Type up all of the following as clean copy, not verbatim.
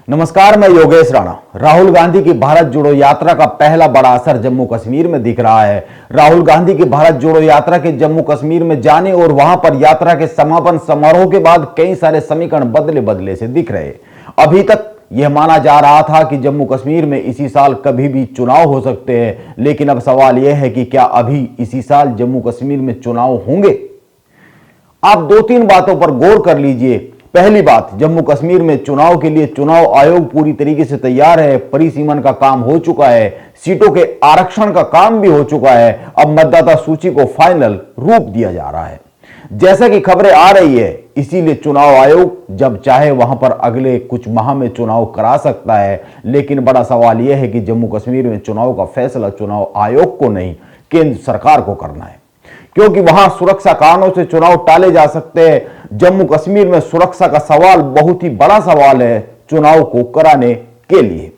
नमस्कार, मैं योगेश राणा। राहुल गांधी की भारत जोड़ो यात्रा का पहला बड़ा असर जम्मू कश्मीर में दिख रहा है। राहुल गांधी की भारत जोड़ो यात्रा के जम्मू कश्मीर में जाने और वहां पर यात्रा के समापन समारोह के बाद कई सारे समीकरण बदले बदले से दिख रहे। अभी तक यह माना जा रहा था कि जम्मू कश्मीर में इसी साल कभी भी चुनाव हो सकते हैं, लेकिन अब सवाल यह है कि क्या अभी इसी साल जम्मू कश्मीर में चुनाव होंगे। आप दो तीन बातों पर गौर कर लीजिए। पहली बात, जम्मू कश्मीर में चुनाव के लिए चुनाव आयोग पूरी तरीके से तैयार है। परिसीमन का काम हो चुका है, सीटों के आरक्षण का काम भी हो चुका है। अब मतदाता सूची को फाइनल रूप दिया जा रहा है, जैसा कि खबरें आ रही है। इसीलिए चुनाव आयोग जब चाहे वहां पर अगले कुछ माह में चुनाव करा सकता है। लेकिन बड़ा सवाल यह है कि जम्मू कश्मीर में चुनाव का फैसला चुनाव आयोग को नहीं, केंद्र सरकार को करना है, क्योंकि वहां सुरक्षा कारणों से चुनाव टाले जा सकते हैं। जम्मू कश्मीर में सुरक्षा का सवाल बहुत ही बड़ा सवाल है चुनाव को कराने के लिए।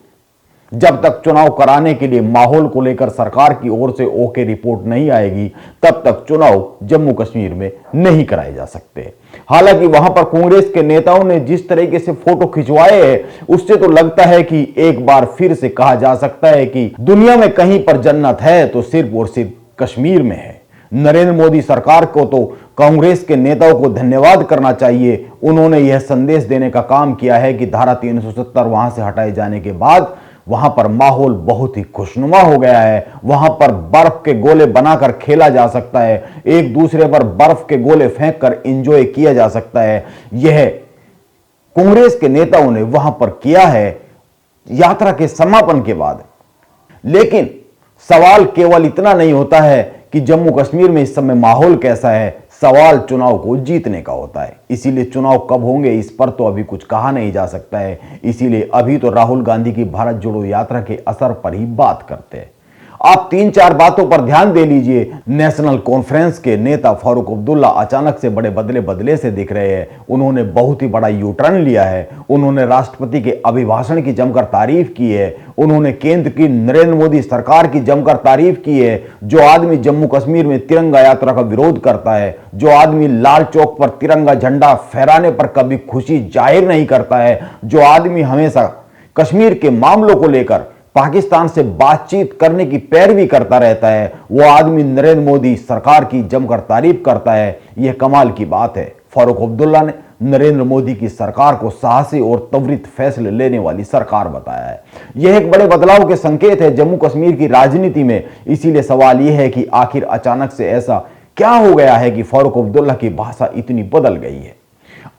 जब तक चुनाव कराने के लिए माहौल को लेकर सरकार की ओर से ओके रिपोर्ट नहीं आएगी, तब तक चुनाव जम्मू कश्मीर में नहीं कराए जा सकते। हालांकि वहां पर कांग्रेस के नेताओं ने जिस तरीके से फोटो खिंचवाए हैं, उससे तो लगता है कि एक बार फिर से कहा जा सकता है कि दुनिया में कहीं पर जन्नत है तो सिर्फ और सिर्फ कश्मीर में है। नरेंद्र मोदी सरकार को तो कांग्रेस के नेताओं को धन्यवाद करना चाहिए। उन्होंने यह संदेश देने का काम किया है कि धारा 370 वहां से हटाए जाने के बाद वहां पर माहौल बहुत ही खुशनुमा हो गया है। वहां पर बर्फ के गोले बनाकर खेला जा सकता है, एक दूसरे पर बर्फ के गोले फेंक कर एंजॉय किया जा सकता है। यह कांग्रेस के नेताओं ने वहां पर किया है यात्रा के समापन के बाद। लेकिन सवाल केवल इतना नहीं होता है कि जम्मू कश्मीर में इस समय माहौल कैसा है, सवाल चुनाव को जीतने का होता है। इसीलिए चुनाव कब होंगे इस पर तो अभी कुछ कहा नहीं जा सकता है। इसीलिए अभी तो राहुल गांधी की भारत जोड़ो यात्रा के असर पर ही बात करते हैं। आप तीन चार बातों पर ध्यान दे लीजिए। नेशनल कॉन्फ्रेंस के नेता फारूक अब्दुल्ला अचानक से बड़े बदले बदले से दिख रहे हैं। उन्होंने बहुत ही बड़ा यू टर्न लिया है। उन्होंने राष्ट्रपति के अभिभाषण की जमकर तारीफ की है। उन्होंने केंद्र की नरेंद्र मोदी सरकार की जमकर तारीफ की है। जो आदमी जम्मू कश्मीर में तिरंगा यात्रा का विरोध करता है, जो आदमी लाल चौक पर तिरंगा झंडा फहराने पर कभी खुशी जाहिर नहीं करता है, जो आदमी हमेशा कश्मीर के मामलों को लेकर पाकिस्तान से बातचीत करने की पैरवी करता रहता है, वो आदमी नरेंद्र मोदी सरकार की जमकर तारीफ करता है। यह कमाल की बात है। फारूक अब्दुल्ला ने नरेंद्र मोदी की सरकार को साहसी और त्वरित फैसले लेने वाली सरकार बताया है। यह एक बड़े बदलाव के संकेत है जम्मू कश्मीर की राजनीति में। इसीलिए सवाल यह है कि आखिर अचानक से ऐसा क्या हो गया है कि फारूक अब्दुल्ला की भाषा इतनी बदल गई है।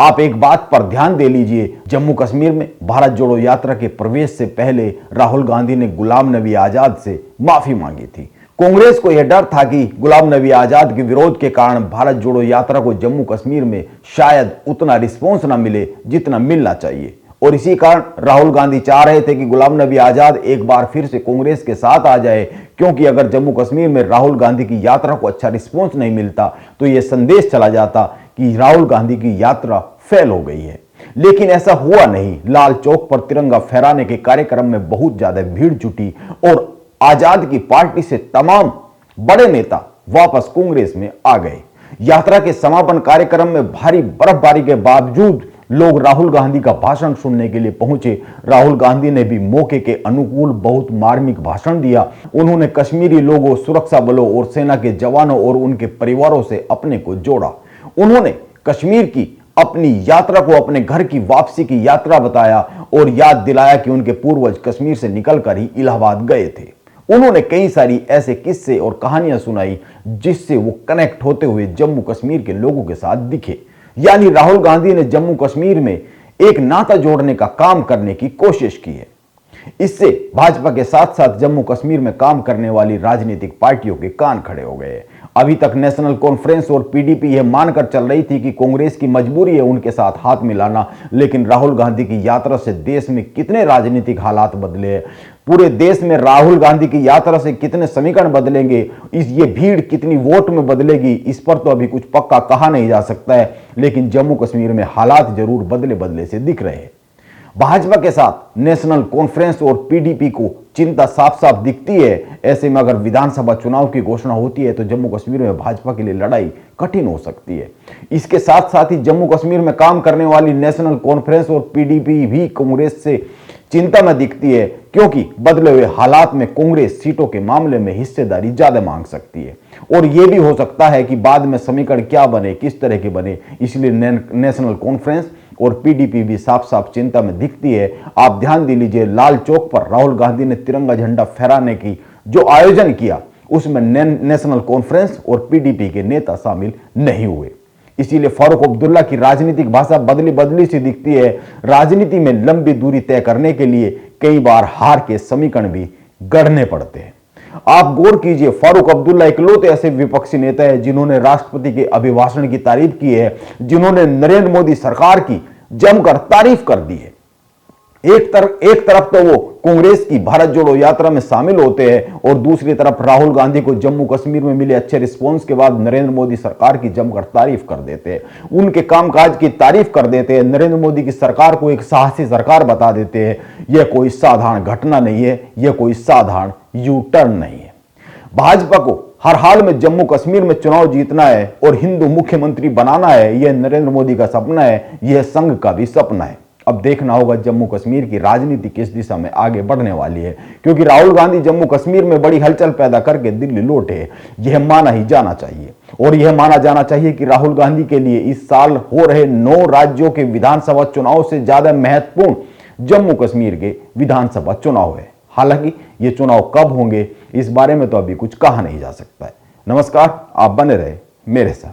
आप एक बात पर ध्यान दे लीजिए, जम्मू कश्मीर में भारत जोड़ो यात्रा के प्रवेश से पहले राहुल गांधी ने गुलाम नबी आजाद से माफी मांगी थी। कांग्रेस को यह डर था कि गुलाम नबी आजाद के विरोध के कारण भारत जोड़ो यात्रा को जम्मू कश्मीर में शायद उतना रिस्पॉन्स ना मिले जितना मिलना चाहिए, और इसी कारण राहुल गांधी चाह रहे थे कि गुलाम नबी आजाद एक बार फिर से कांग्रेस के साथ आ जाए। क्योंकि अगर जम्मू कश्मीर में राहुल गांधी की यात्रा को अच्छा रिस्पॉन्स नहीं मिलता तो यह संदेश चला जाता कि राहुल गांधी की यात्रा फेल हो गई है। लेकिन ऐसा हुआ नहीं। लाल चौक पर तिरंगा फहराने के कार्यक्रम में बहुत ज्यादा भीड़ जुटी और आजाद की पार्टी से तमाम बड़े नेता वापस कांग्रेस में आ गए। यात्रा के समापन कार्यक्रम में भारी बर्फबारी के बावजूद लोग राहुल गांधी का भाषण सुनने के लिए पहुंचे। राहुल गांधी ने भी मौके के अनुकूल बहुत मार्मिक भाषण दिया। उन्होंने कश्मीरी लोगों, सुरक्षा बलों और सेना के जवानों और उनके परिवारों से अपने को जोड़ा। उन्होंने कश्मीर की अपनी यात्रा को अपने घर की वापसी की यात्रा बताया और याद दिलाया कि उनके पूर्वज कश्मीर से निकलकर ही इलाहाबाद गए थे। उन्होंने कई सारी ऐसे किस्से और कहानियां सुनाई जिससे वो कनेक्ट होते हुए जम्मू कश्मीर के लोगों के साथ दिखे। यानी राहुल गांधी ने जम्मू कश्मीर में एक नाता जोड़ने का काम करने की कोशिश की है। इससे भाजपा के साथ साथ जम्मू कश्मीर में काम करने वाली राजनीतिक पार्टियों के कान खड़े हो गए। अभी तक नेशनल कॉन्फ्रेंस और पीडीपी यह मानकर चल रही थी कि कांग्रेस की मजबूरी है उनके साथ हाथ मिलाना। लेकिन राहुल गांधी की यात्रा से देश में कितने राजनीतिक हालात बदले हैं, पूरे देश में राहुल गांधी की यात्रा से कितने समीकरण बदलेंगे, ये भीड़ कितनी वोट में बदलेगी, इस पर तो अभी कुछ पक्का कहा नहीं जा सकता है। लेकिन जम्मू कश्मीर में हालात जरूर बदले बदले से दिख रहे हैं। भाजपा के साथ नेशनल कॉन्फ्रेंस और पीडीपी को चिंता साफ साफ दिखती है। ऐसे में अगर विधानसभा चुनाव की घोषणा होती है तो जम्मू कश्मीर में भाजपा के लिए लड़ाई कठिन हो सकती है। इसके साथ साथ ही जम्मू कश्मीर में काम करने वाली नेशनल कॉन्फ्रेंस और पीडीपी भी कांग्रेस से चिंता में दिखती है, क्योंकि बदले हुए हालात में कांग्रेस सीटों के मामले में हिस्सेदारी ज्यादा मांग सकती है। और यह भी हो सकता है कि बाद में समीकरण क्या बने, किस तरह के बने, इसलिए नेशनल कॉन्फ्रेंस और पीडीपी भी साफ साफ चिंता में दिखती है। आप ध्यान दे लीजिए, लाल चौक पर राहुल गांधी ने तिरंगा झंडा फहराने की जो आयोजन किया उसमें नेशनल कॉन्फ्रेंस और पीडीपी के नेता शामिल नहीं हुए। इसीलिए फारूक अब्दुल्ला की राजनीतिक भाषा बदली बदली सी दिखती है। राजनीति में लंबी दूरी तय करने के लिए कई बार हार के समीकरण भी गढ़ने पड़ते हैं। आप गौर कीजिए, फारूक अब्दुल्ला इकलौते ऐसे विपक्षी नेता है जिन्होंने राष्ट्रपति के अभिभाषण की तारीफ की है, जिन्होंने नरेंद्र मोदी सरकार की जमकर तारीफ कर दी है। एक तरफ तो वो कांग्रेस की भारत जोड़ो यात्रा में शामिल होते हैं और दूसरी तरफ राहुल गांधी को जम्मू कश्मीर में मिले अच्छे रिस्पांस के बाद नरेंद्र मोदी सरकार की जमकर तारीफ कर देते हैं, उनके कामकाज की तारीफ कर देते हैं, नरेंद्र मोदी की सरकार को एक साहसी सरकार बता देते हैं। यह कोई साधारण घटना नहीं है, यह कोई साधारण यू टर्न नहीं है। भाजपा को हर हाल में जम्मू कश्मीर में चुनाव जीतना है और हिंदू मुख्यमंत्री बनाना है। यह नरेंद्र मोदी का सपना है, यह संघ का भी सपना है। अब देखना होगा जम्मू कश्मीर की राजनीति किस दिशा में आगे बढ़ने वाली है, क्योंकि राहुल गांधी जम्मू कश्मीर में बड़ी हलचल पैदा करके दिल्ली लौटे, यह माना ही जाना चाहिए। और यह माना जाना चाहिए कि राहुल गांधी के लिए इस साल हो रहे 9 राज्यों के विधानसभा चुनाव से ज्यादा महत्वपूर्ण जम्मू कश्मीर के विधानसभा चुनाव है। हालांकि ये चुनाव कब होंगे इस बारे में तो अभी कुछ कहा नहीं जा सकता है। नमस्कार, आप बने रहे मेरे साथ।